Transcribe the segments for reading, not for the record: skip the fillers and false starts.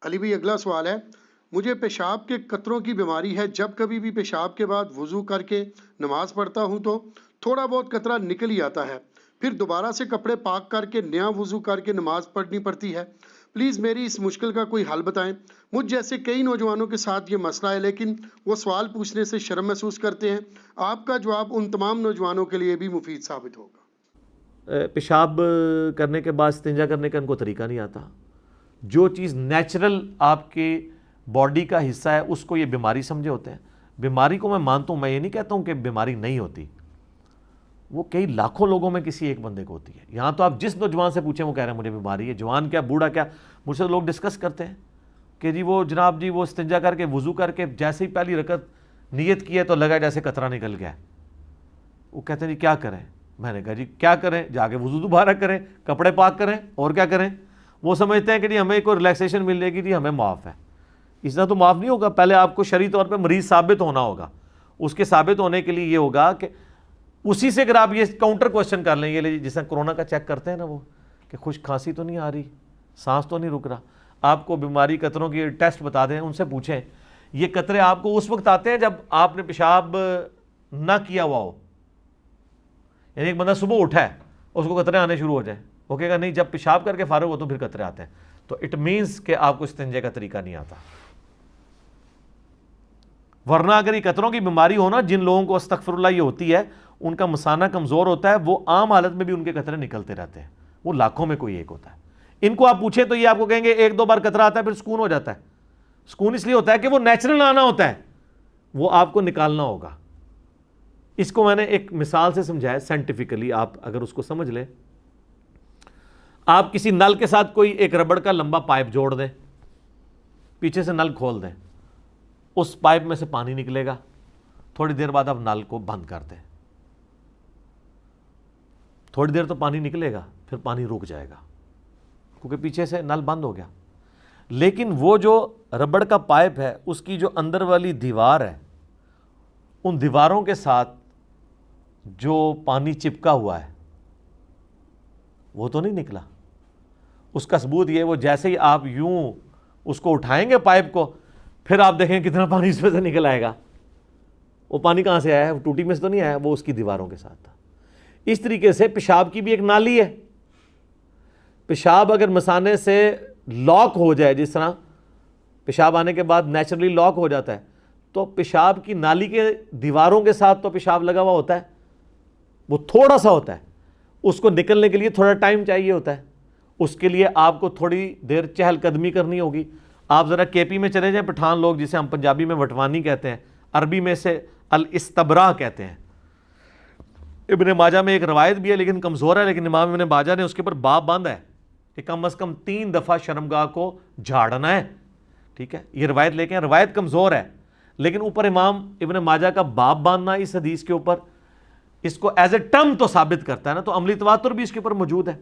علی بھائی اگلا سوال ہے، مجھے پیشاب کے قطروں کی بیماری ہے، جب کبھی بھی پیشاب کے بعد وضو کر کے نماز پڑھتا ہوں تو تھوڑا بہت قطرہ نکل ہی آتا ہے، پھر دوبارہ سے کپڑے پاک کر کے نیا وضو کر کے نماز پڑھنی پڑتی ہے، پلیز میری اس مشکل کا کوئی حل بتائیں۔ مجھ جیسے کئی نوجوانوں کے ساتھ یہ مسئلہ ہے لیکن وہ سوال پوچھنے سے شرم محسوس کرتے ہیں، آپ کا جواب ان تمام نوجوانوں کے لیے بھی مفید ثابت ہوگا۔ پیشاب کرنے کے بعد استنجا کرنے کا ان کو طریقہ نہیں آتا۔ جو چیز نیچرل آپ کے باڈی کا حصہ ہے اس کو یہ بیماری سمجھے ہوتے ہیں۔ بیماری کو میں مانتا ہوں، میں یہ نہیں کہتا ہوں کہ بیماری نہیں ہوتی، وہ کئی لاکھوں لوگوں میں کسی ایک بندے کو ہوتی ہے۔ یہاں تو آپ جس نوجوان سے پوچھیں وہ کہہ رہے ہیں مجھے بیماری ہے، جوان کیا بوڑھا کیا۔ مجھ سے لوگ ڈسکس کرتے ہیں کہ جی وہ جناب جی وہ استنجا کر کے وضو کر کے جیسے ہی پہلی رکعت نیت کی ہے تو لگا جیسے قطرہ نکل گیا۔ وہ کہتے ہیں جی کیا کریں؟ میں نے کہا جی کیا کریں، جا کے وضو دوبارہ کریں، کپڑے پاک کریں، اور کیا کریں۔ وہ سمجھتے ہیں کہ جی ہمیں کوئی ریلیکسیشن مل جائے گی، جی ہمیں معاف ہے۔ اس طرح تو معاف نہیں ہوگا، پہلے آپ کو شرعی طور پہ مریض ثابت ہونا ہوگا۔ اس کے ثابت ہونے کے لیے یہ ہوگا کہ اسی سے اگر آپ یہ کاؤنٹر کوشچن کر لیں، یہ جس طرح کورونا کا چیک کرتے ہیں نا، وہ کہ خشک کھانسی تو نہیں آ رہی، سانس تو نہیں رک رہا، آپ کو بیماری قطروں کی ٹیسٹ بتا دیں، ان سے پوچھیں یہ قطرے آپ کو اس وقت آتے ہیں جب آپ نے پیشاب نہ کیا ہوا ہو۔ یعنی ایک بندہ صبح اٹھا ہے اس کو قطرے آنے شروع ہو جائیں، وہ کہے گا نہیں جب پیشاب کر کے فارغ ہو تو پھر قطرے آتے ہیں، تو اٹ مینس کہ آپ کو استنجے کا طریقہ نہیں آتا۔ ورنہ اگر یہ قطروں کی بیماری ہو نا، جن لوگوں کو استغفر اللہ یہ ہوتی ہے، ان کا مثانہ کمزور ہوتا ہے، وہ عام حالت میں بھی ان کے قطرے نکلتے رہتے ہیں، وہ لاکھوں میں کوئی ایک ہوتا ہے۔ ان کو آپ پوچھیں تو یہ آپ کو کہیں گے ایک دو بار قطرہ آتا ہے پھر سکون ہو جاتا ہے۔ سکون اس لیے ہوتا ہے کہ وہ نیچرل آنا ہوتا ہے، وہ آپ کو نکالنا ہوگا۔ اس کو میں نے ایک مثال سے سمجھایا سائنٹیفکلی، آپ اگر اس کو سمجھ لیں، آپ کسی نل کے ساتھ کوئی ایک ربڑ کا لمبا پائپ جوڑ دیں، پیچھے سے نل کھول دیں، اس پائپ میں سے پانی نکلے گا، تھوڑی دیر بعد آپ نل کو بند کر دیں، تھوڑی دیر تو پانی نکلے گا، پھر پانی رک جائے گا کیونکہ پیچھے سے نل بند ہو گیا۔ لیکن وہ جو ربڑ کا پائپ ہے اس کی جو اندر والی دیوار ہے، ان دیواروں کے ساتھ جو پانی چپکا ہوا ہے وہ تو نہیں نکلا۔ اس کا ثبوت یہ وہ جیسے ہی آپ یوں اس کو اٹھائیں گے پائپ کو، پھر آپ دیکھیں کتنا پانی اس میں سے نکل آئے گا۔ وہ پانی کہاں سے آیا ہے؟ وہ ٹوٹی میں سے تو نہیں آیا، وہ اس کی دیواروں کے ساتھ تھا۔ اس طریقے سے پیشاب کی بھی ایک نالی ہے۔ پیشاب اگر مثانے سے لاک ہو جائے، جس طرح پیشاب آنے کے بعد نیچرلی لاک ہو جاتا ہے، تو پیشاب کی نالی کے دیواروں کے ساتھ تو پیشاب لگا ہوا ہوتا ہے، وہ تھوڑا سا ہوتا ہے، اس کو نکلنے کے لیے تھوڑا ٹائم چاہیے ہوتا ہے۔ اس کے لیے آپ کو تھوڑی دیر چہل قدمی کرنی ہوگی۔ آپ ذرا کے پی میں چلے جائیں، پٹھان لوگ جسے ہم پنجابی میں وٹوانی کہتے ہیں، عربی میں سے الاستبراء کہتے ہیں۔ ابن ماجہ میں ایک روایت بھی ہے لیکن کمزور ہے، لیکن امام ابن ماجہ نے اس کے اوپر باب باندھا ہے کہ کم از کم 3 دفعہ شرمگاہ کو جھاڑنا ہے، ٹھیک ہے۔ یہ روایت لے کے ہیں، روایت کمزور ہے لیکن اوپر امام ابن ماجہ کا باب باندھنا اس حدیث کے اوپر اس کو ایز اے ٹرم تو ثابت کرتا ہے نا، تو عملی تواتر بھی اس کے اوپر موجود ہے۔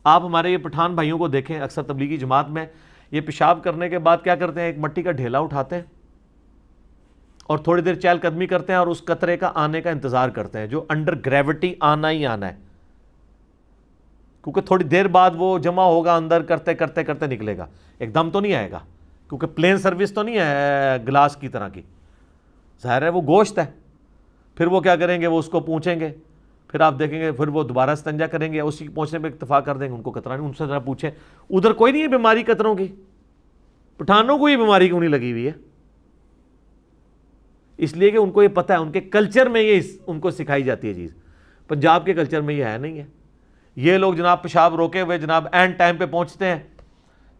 آپ ہمارے یہ پٹھان بھائیوں کو دیکھیں، اکثر تبلیغی جماعت میں یہ پیشاب کرنے کے بعد کیا کرتے ہیں، ایک مٹی کا ڈھیلا اٹھاتے ہیں اور تھوڑی دیر چہل قدمی کرتے ہیں اور اس قطرے کا آنے کا انتظار کرتے ہیں، جو انڈر گریوٹی آنا ہی آنا ہے، کیونکہ تھوڑی دیر بعد وہ جمع ہوگا اندر، کرتے کرتے کرتے نکلے گا، ایک دم تو نہیں آئے گا، کیونکہ پلین سروس تو نہیں ہے گلاس کی طرح کی، ظاہر ہے وہ گوشت ہے۔ پھر وہ کیا کریں گے، وہ اس کو پوچھیں گے، پھر آپ دیکھیں گے پھر وہ دوبارہ استنجا کریں گے، اسی پہنچنے پہ اکتفا کر دیں گے، ان کو قطرہ نہیں۔ ان سے ذرا پوچھیں ادھر کوئی نہیں ہے بیماری قطروں کی، پٹھانوں کو یہ بیماری کیوں نہیں لگی ہوئی ہے؟ اس لیے کہ ان کو یہ پتہ ہے، ان کے کلچر میں یہ ان کو سکھائی جاتی ہے چیز۔ پنجاب کے کلچر میں یہ ہے نہیں ہے۔ یہ لوگ جناب پیشاب روکے ہوئے جناب اینڈ ٹائم پہ پہنچتے ہیں،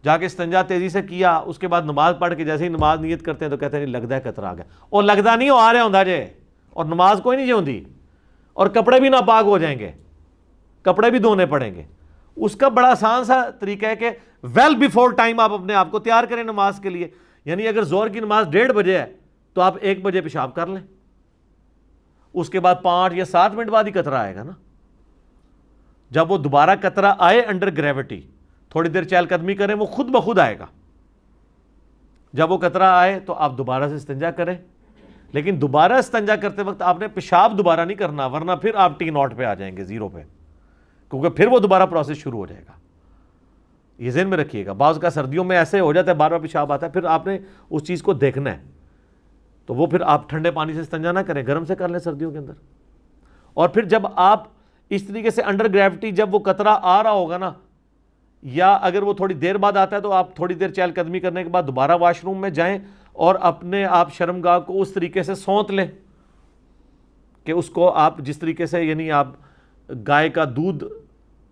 جا کے استنجا تیزی سے کیا، اس کے بعد نماز پڑھ کے جیسے ہی نماز نیت کرتے ہیں تو کہتے ہیں نہیں لگتا ہے قطرہ آ گیا، اور لگتا نہیں ہو آ رہا ہوں جے، اور نماز کوئی نہیں ہوندی، اور کپڑے بھی ناپاک ہو جائیں گے، کپڑے بھی دھونے پڑیں گے۔ اس کا بڑا آسان سا طریقہ ہے کہ ویل بیفور ٹائم آپ اپنے آپ کو تیار کریں نماز کے لیے۔ یعنی اگر ظہر کی نماز 1:30 بجے ہے تو آپ 1 بجے پیشاب کر لیں، اس کے بعد 5 یا 7 منٹ بعد ہی قطرہ آئے گا نا۔ جب وہ دوبارہ قطرہ آئے انڈر گریوٹی، تھوڑی دیر چہل قدمی کریں، وہ خود بخود آئے گا۔ جب وہ قطرہ آئے تو آپ دوبارہ سے استنجا کریں، لیکن دوبارہ استنجا کرتے وقت آپ نے پیشاب دوبارہ نہیں کرنا، ورنہ پھر آپ T0 پہ آ جائیں گے، 0 پہ، کیونکہ پھر وہ دوبارہ پروسیس شروع ہو جائے گا۔ یہ ذہن میں رکھیے گا. بعض کا سردیوں میں ایسے ہو جاتا ہے بار بار پیشاب آتا ہے, پھر آپ نے اس چیز کو دیکھنا ہے, تو وہ پھر آپ ٹھنڈے پانی سے استنجا نہ کریں, گرم سے کر لیں سردیوں کے اندر. اور پھر جب آپ اس طریقے سے انڈر گریوٹی جب وہ قطرہ آ رہا ہوگا نا, یا اگر وہ تھوڑی دیر بعد آتا ہے تو آپ تھوڑی دیر چہل قدمی کرنے کے بعد دوبارہ واش روم میں جائیں اور اپنے آپ شرمگاہ کو اس طریقے سے سونت لیں کہ اس کو آپ جس طریقے سے, یعنی آپ گائے کا دودھ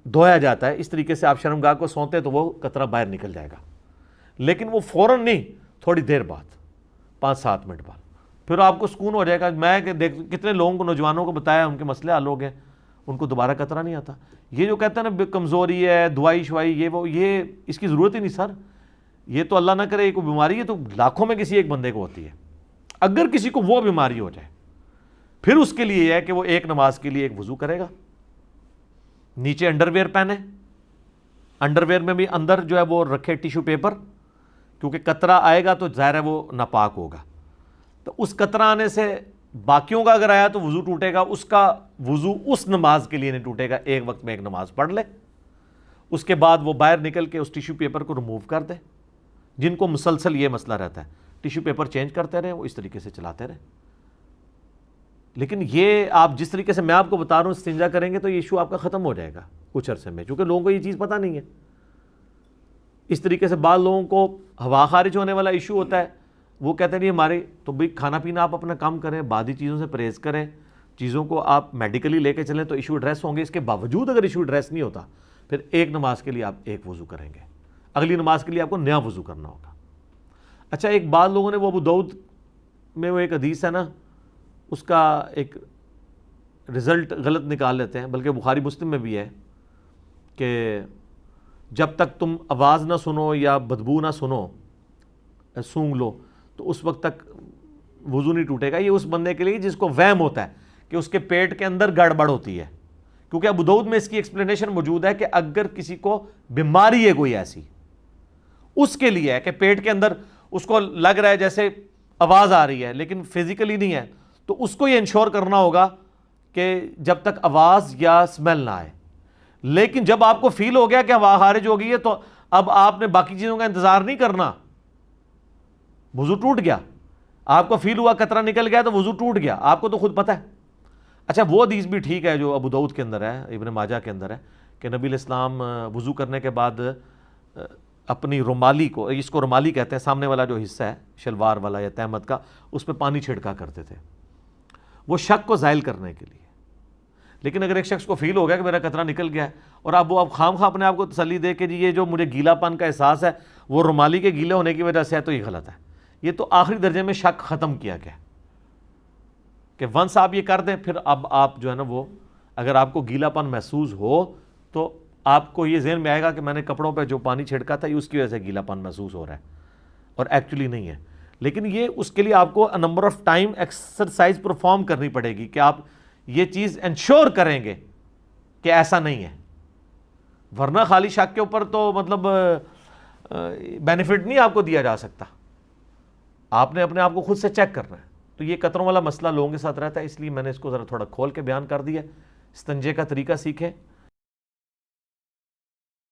دھویا جاتا ہے اس طریقے سے آپ شرمگاہ کو سونتے تو وہ قطرہ باہر نکل جائے گا. لیکن وہ فوراً نہیں, تھوڑی دیر بعد, 5-7 منٹ بعد, پھر آپ کو سکون ہو جائے گا. میں کتنے لوگوں کو, نوجوانوں کو بتایا, ان کے مسئلے حل ہو گئے, ان کو دوبارہ قطرہ نہیں آتا. یہ جو کہتے ہیں نا کمزوری ہے, دوائی شوائی, یہ اس کی ضرورت ہی نہیں سر. یہ تو اللہ نہ کرے کوئی بیماری ہے تو لاکھوں میں کسی ایک بندے کو ہوتی ہے. اگر کسی کو وہ بیماری ہو جائے پھر اس کے لیے یہ ہے کہ وہ ایک نماز کے لیے ایک وضو کرے گا, نیچے انڈر ویئر پہنے, انڈر ویئر میں بھی اندر جو ہے وہ رکھے ٹیشو پیپر, کیونکہ قطرہ آئے گا تو ظاہر ہے وہ ناپاک ہوگا. تو اس قطرہ آنے سے باقیوں کا اگر آیا تو وضو ٹوٹے گا, اس کا وضو اس نماز کے لیے نہیں ٹوٹے گا. ایک وقت میں ایک نماز پڑھ لے, اس کے بعد وہ باہر نکل کے اس ٹیشو پیپر کو ریموو کر دے. جن کو مسلسل یہ مسئلہ رہتا ہے ٹیشو پیپر چینج کرتے رہیں, وہ اس طریقے سے چلاتے رہیں. لیکن یہ آپ جس طریقے سے میں آپ کو بتا رہا ہوں استنجا کریں گے تو یہ ایشو آپ کا ختم ہو جائے گا کچھ عرصے میں, چونکہ لوگوں کو یہ چیز پتہ نہیں ہے. اس طریقے سے بعض لوگوں کو ہوا خارج ہونے والا ایشو ہوتا ہے, وہ کہتے ہیں نہیں ہمارے تو بھئی کھانا پینا آپ اپنا کم کریں, بعضی چیزوں سے پرہیز کریں, چیزوں کو آپ میڈیکلی لے کے چلیں تو ایشو ایڈریس ہوں گے. اس کے باوجود اگر ایشو ایڈریس نہیں ہوتا پھر ایک نماز کے لیے آپ ایک وضو کریں گے, اگلی نماز کے لیے آپ کو نیا وضو کرنا ہوگا. اچھا, ایک بعض لوگوں نے وہ ابو داؤد میں وہ ایک حدیث ہے نا, اس کا ایک رزلٹ غلط نکال لیتے ہیں, بلکہ بخاری مسلم میں بھی ہے کہ جب تک تم آواز نہ سنو یا بدبو نہ سنو, سونگ لو, تو اس وقت تک وضو نہیں ٹوٹے گا. یہ اس بندے کے لیے جس کو وہم ہوتا ہے کہ اس کے پیٹ کے اندر گڑبڑ ہوتی ہے, کیونکہ ابو داؤد میں اس کی ایکسپلینیشن موجود ہے کہ اگر کسی کو بیماری ہے کوئی ایسی, اس کے لیے ہے کہ پیٹ کے اندر اس کو لگ رہا ہے جیسے آواز آ رہی ہے لیکن فزیکلی نہیں ہے, تو اس کو یہ انشور کرنا ہوگا کہ جب تک آواز یا اسمیل نہ آئے. لیکن جب آپ کو فیل ہو گیا کہ ہوا خارج ہو گئی ہے تو اب آپ نے باقی چیزوں کا انتظار نہیں کرنا, وضو ٹوٹ گیا. آپ کو فیل ہوا قطرہ نکل گیا تو وضو ٹوٹ گیا, آپ کو تو خود پتہ ہے. اچھا, وہ حدیث بھی ٹھیک ہے جو ابو داؤد کے اندر ہے, ابن ماجہ کے اندر ہے, کہ نبی علیہ السلام وضو کرنے کے بعد اپنی رومالی کو, اس کو رومالی کہتے ہیں, سامنے والا جو حصہ ہے شلوار والا یا تہمت کا, اس پہ پانی چھڑکا کرتے تھے, وہ شک کو زائل کرنے کے لیے. لیکن اگر ایک شخص کو فیل ہو گیا کہ میرا قطرہ نکل گیا ہے, اور اب وہ خام خواہ اپنے آپ کو تسلی دے کہ جی یہ جو مجھے گیلا پن کا احساس ہے وہ رومالی کے گیلے ہونے کی وجہ سے ہے, تو یہ غلط ہے. یہ تو آخری درجے میں شک ختم کیا گیا کہ ونس آپ یہ کر دیں پھر اب آپ جو ہے نا وہ, اگر آپ کو گیلا پن محسوس ہو تو آپ کو یہ ذہن میں آئے گا کہ میں نے کپڑوں پہ جو پانی چھڑکا تھا یہ اس کی وجہ سے گیلا پن محسوس ہو رہا ہے, اور ایکچولی نہیں ہے. لیکن یہ اس کے لیے آپ کو number of time exercise perform کرنی پڑے گی کہ آپ یہ چیز انشور کریں گے کہ ایسا نہیں ہے, ورنہ خالی شک کے اوپر تو مطلب بینیفٹ نہیں آپ کو دیا جا سکتا. آپ نے اپنے آپ کو خود سے چیک کرنا ہے. تو یہ قطروں والا مسئلہ لوگوں کے ساتھ رہتا ہے, اس لیے میں نے اس کو ذرا تھوڑا کھول کے بیان کر دیا. استنجے کا طریقہ سیکھیں,